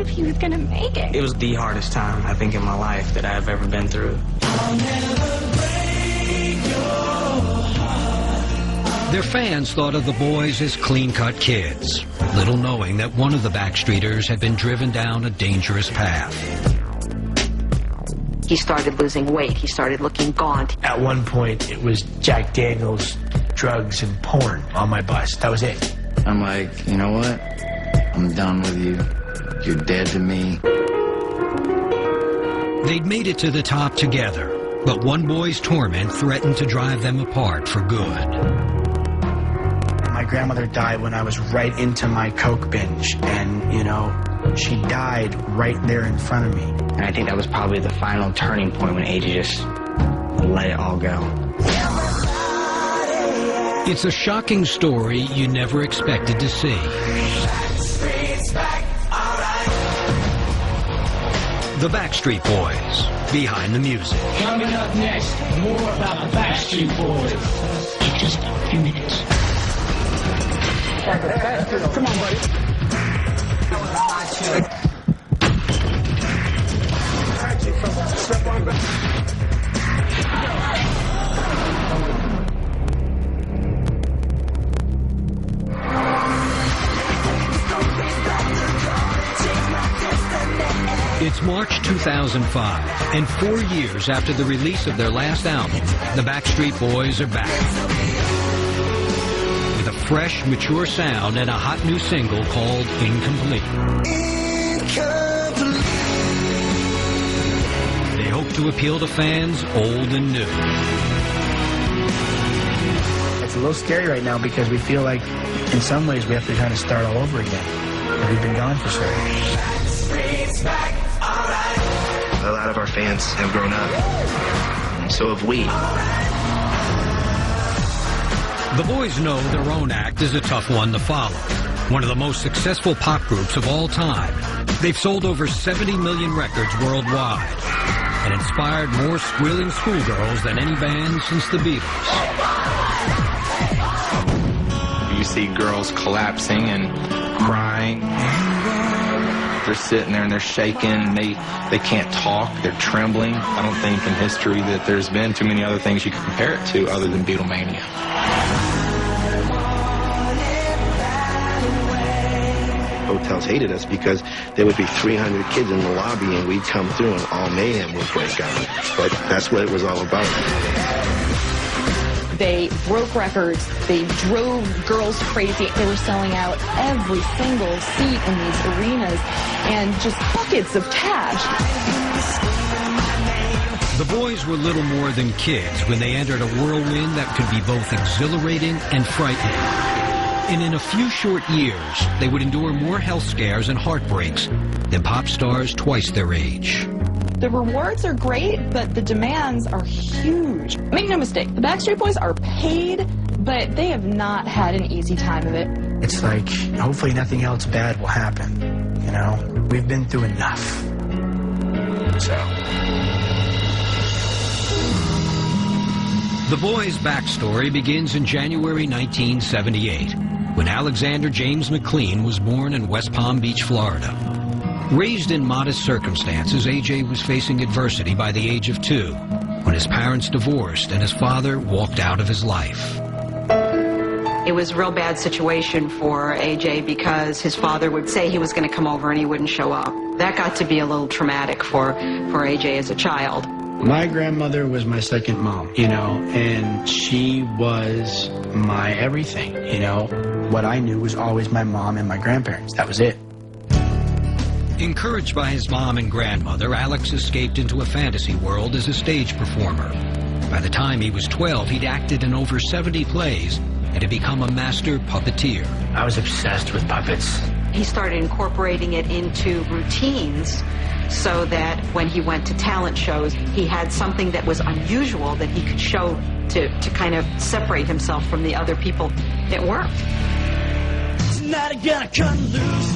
if he was gonna make it. It was the hardest time, I think, in my life that I've ever been through. Their fans thought of the boys as clean-cut kids, little knowing that one of the Backstreeters had been driven down a dangerous path. He started losing weight. He started looking gaunt. At one point, it was Jack Daniels, drugs, and porn on my bus. That was it. I'm like, you know what? I'm done with you. You're dead to me. They'd made it to the top together, but one boy's torment threatened to drive them apart for good. My grandmother died when I was right into my coke binge, and, you know, she died right there in front of me. And I think that was probably the final turning point when AJ just let it all go. It's a shocking story you never expected to see. The Backstreet Boys, behind the music. Coming up next, more about the Backstreet Boys in just a few minutes. Come on, buddy. It's March 2005, and 4 years after the release of their last album, the Backstreet Boys are back. With a fresh, mature sound and a hot new single called Incomplete. They hope to appeal to fans old and new. It's a little scary right now because we feel like, in some ways, we have to kind of start all over again. And we've been gone for so long. A lot of our fans have grown up, and so have we. The boys know their own act is a tough one to follow. One of the most successful pop groups of all time. They've sold over 70 million records worldwide and inspired more squealing schoolgirls than any band since the Beatles. You see girls collapsing and crying. They're sitting there and they're shaking. They can't talk. They're trembling. I don't think in history that there's been too many other things you can compare it to other than Beatlemania. Hotels hated us because there would be 300 kids in the lobby and we'd come through and all mayhem would break out. But that's what it was all about. They broke records. They drove girls crazy. They were selling out every single seat in these arenas and just buckets of cash. The boys were little more than kids when they entered a whirlwind that could be both exhilarating and frightening. And in a few short years, they would endure more health scares and heartbreaks than pop stars twice their age. The rewards are great, but the demands are huge. Make no mistake, the Backstreet Boys are paid, but they have not had an easy time of it. It's like, hopefully nothing else bad will happen, you know? We've been through enough. So. The boys' backstory begins in January 1978, when Alexander James McLean was born in West Palm Beach, Florida. Raised in modest circumstances, AJ was facing adversity by the age of 2, when his parents divorced and his father walked out of his life. It was a real bad situation for AJ because his father would say he was going to come over and he wouldn't show up. That got to be a little traumatic for AJ as a child. My grandmother was my second mom, you know, and she was my everything, you know. What I knew was always my mom and my grandparents. That was it. Encouraged by his mom and grandmother, Alex escaped into a fantasy world as a stage performer. By the time he was 12, he'd acted in over 70 plays and had become a master puppeteer. I was obsessed with puppets. He started incorporating it into routines so that when he went to talent shows, he had something that was unusual that he could show to kind of separate himself from the other people. It worked. Tonight I gotta cut loose.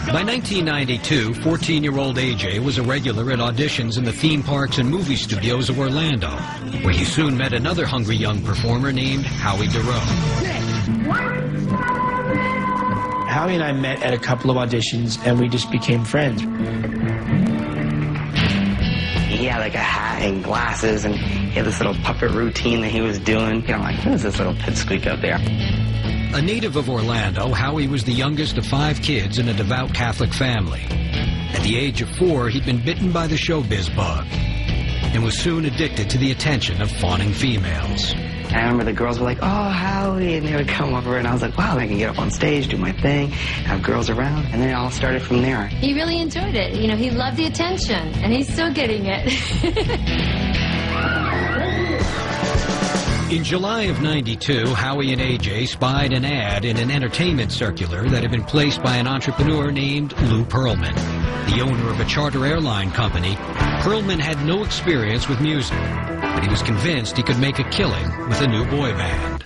By 1992, 14-year-old AJ was a regular at auditions in the theme parks and movie studios of Orlando, where he soon met another hungry young performer named Howie Dorough. Howie and I met at a couple of auditions, and we just became friends. He had like a hat and glasses, and he had this little puppet routine that he was doing. I'm like, who is this little pipsqueak up there? A native of Orlando, Howie was the youngest of 5 kids in a devout Catholic family. At the age of 4, he'd been bitten by the showbiz bug and was soon addicted to the attention of fawning females. I remember the girls were like, oh, Howie, and they would come over, and I was like, wow, I can get up on stage, do my thing, have girls around, and then it all started from there. He really enjoyed it. You know, he loved the attention, and he's still getting it. In July of '92, Howie and AJ spied an ad in an entertainment circular that had been placed by an entrepreneur named Lou Pearlman. The owner of a charter airline company, Pearlman had no experience with music, but he was convinced he could make a killing with a new boy band.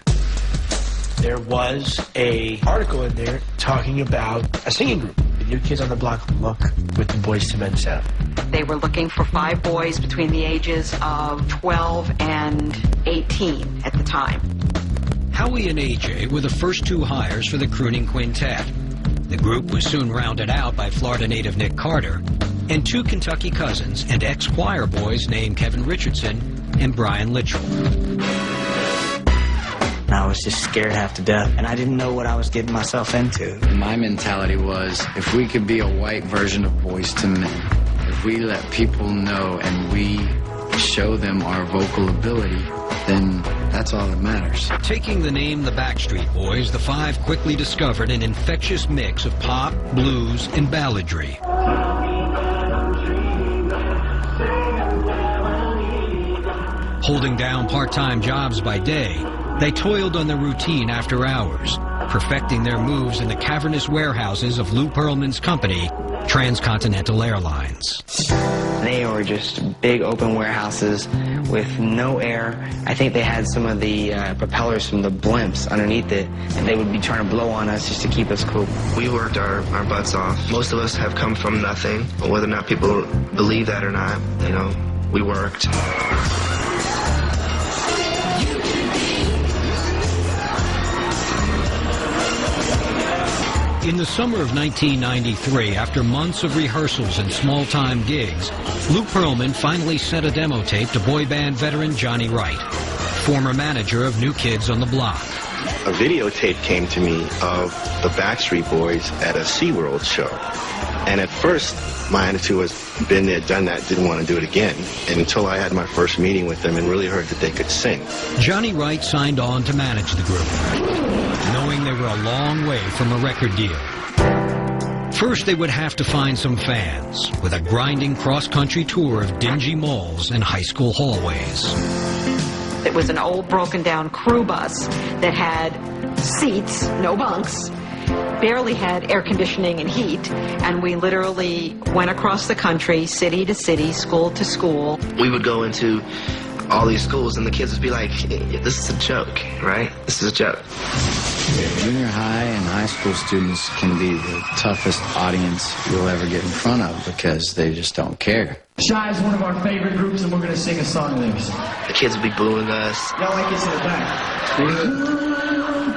There was an article in there talking about a singing group, the New Kids on the Block look with the Boyz II Men sound. They were looking for 5 boys between the ages of 12 and 18 at the time. Howie and AJ were the first 2 hires for the crooning quintet. The group was soon rounded out by Florida native Nick Carter and 2 Kentucky cousins and ex-choir boys named Kevin Richardson and Brian Littrell. I was just scared half to death, and I didn't know what I was getting myself into. My mentality was, if we could be a white version of Boyz II Men, if we let people know and we show them our vocal ability, then that's all that matters. Taking the name the Backstreet Boys, the 5 quickly discovered an infectious mix of pop, blues, and balladry. Holding down part-time jobs by day, they toiled on their routine after hours, perfecting their moves in the cavernous warehouses of Lou Pearlman's company, Transcontinental Airlines. They were just big open warehouses with no air. I think they had some of the propellers from the blimps underneath it, and they would be trying to blow on us just to keep us cool. We worked our butts off. Most of us have come from nothing. Whether or not people believe that or not, you know, we worked. In the summer of 1993, after months of rehearsals and small-time gigs, Lou Pearlman finally sent a demo tape to boy band veteran Johnny Wright, former manager of New Kids on the Block. A videotape came to me of the Backstreet Boys at a SeaWorld show. And at first, my attitude was, been there, done that, didn't want to do it again. And until I had my first meeting with them and really heard that they could sing. Johnny Wright signed on to manage the group, knowing they were a long way from a record deal. First, they would have to find some fans with a grinding cross-country tour of dingy malls and high school hallways. It was an old broken-down crew bus that had seats, no bunks, barely had air conditioning and heat, and we literally went across the country, city to city, school to school. We would go into all these schools and the kids would be like, this is a joke, right? This is a joke. Junior high and high school students can be the toughest audience you'll ever get in front of because they just don't care. Shy is one of our favorite groups, and we're going to sing a song of theirs. The kids would be booing us. Y'all like this in the back?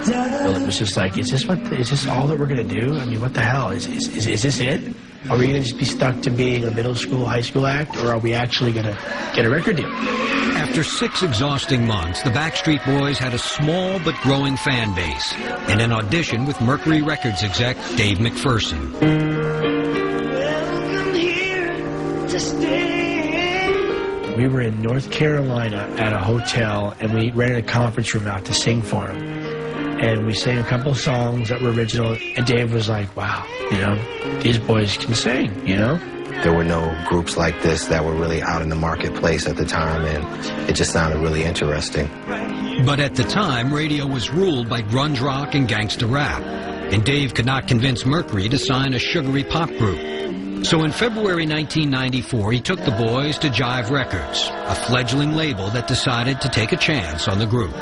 Well, it was just like, is this all that we're gonna do? I mean, what the hell? Is this it? Are we gonna just be stuck to being a middle school, high school act, or are we actually gonna get a record deal? After 6 exhausting months, the Backstreet Boys had a small but growing fan base and an audition with Mercury Records exec Dave McPherson. We were in North Carolina at a hotel, and we rented a conference room out to sing for him. And we sang a couple songs that were original, and Dave was like, wow, you know, these boys can sing, you know? There were no groups like this that were really out in the marketplace at the time, and it just sounded really interesting. But at the time, radio was ruled by grunge rock and gangsta rap, and Dave could not convince Mercury to sign a sugary pop group. So in February 1994, he took the boys to Jive Records, a fledgling label that decided to take a chance on the group.